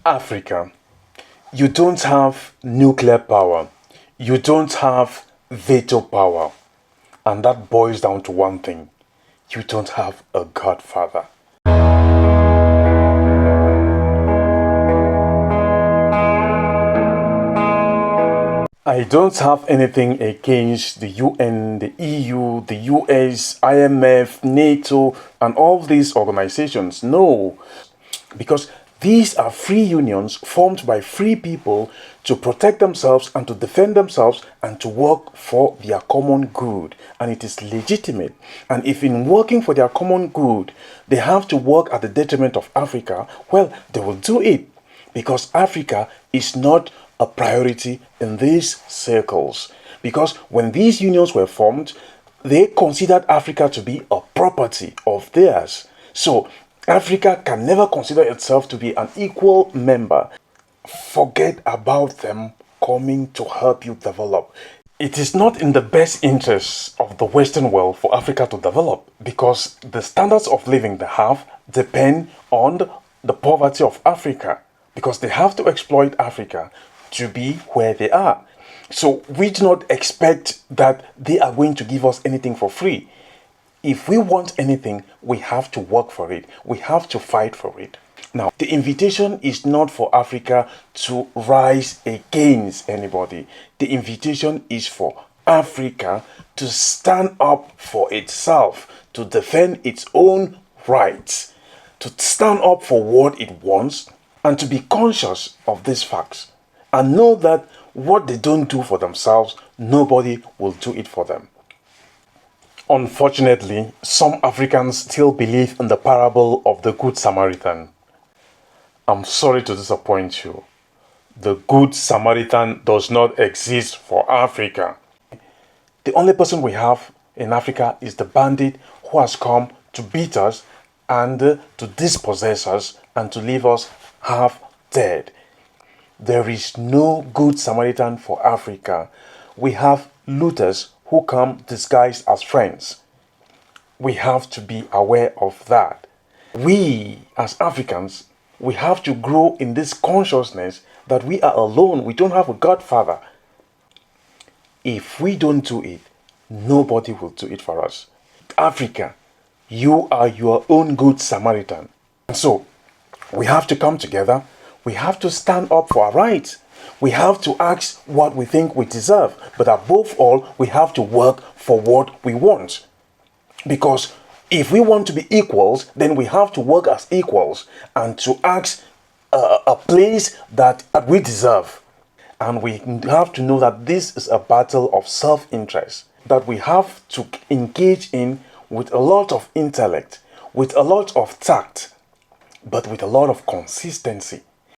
Africa, you don't have nuclear power, you don't have veto power, and that boils down to one thing: you don't have a godfather. I don't have anything against the UN, the EU, the US, IMF, NATO, and all these organizations. No, because these are free unions formed by free people to protect themselves and to defend themselves and to work for their common good. And it is legitimate. And if in working for their common good, they have to work at the detriment of Africa, well, they will do it. Because Africa is not a priority in these circles. Because when these unions were formed, they considered Africa to be a property of theirs. So Africa can never consider itself to be an equal member. Forget about them coming to help you develop. It is not in the best interests of the Western world for Africa to develop, because the standards of living they have depend on the poverty of Africa, because they have to exploit Africa to be where they are. So we do not expect that they are going to give us anything for free. If we want anything, we have to work for it. We have to fight for it. Now, the invitation is not for Africa to rise against anybody. The invitation is for Africa to stand up for itself, to defend its own rights, to stand up for what it wants, and to be conscious of these facts and know that what they don't do for themselves, nobody will do it for them. Unfortunately, some Africans still believe in the parable of the Good Samaritan. I'm sorry to disappoint you. The Good Samaritan does not exist for Africa. The only person we have in Africa is the bandit who has come to beat us and to dispossess us and to leave us half dead. There is no Good Samaritan for Africa. We have looters who come disguised as friends. We have to be aware of that. We, as Africans, we have to grow in this consciousness that we are alone. We don't have a godfather. If we don't do it, nobody will do it for us. Africa, you are your own Good Samaritan. And so, we have to come together. We have to stand up for our rights. We have to ask what we think we deserve. But above all, we have to work for what we want. Because if we want to be equals, then we have to work as equals and to ask a place that we deserve. And we have to know that this is a battle of self-interest that we have to engage in with a lot of intellect, with a lot of tact, but with a lot of consistency.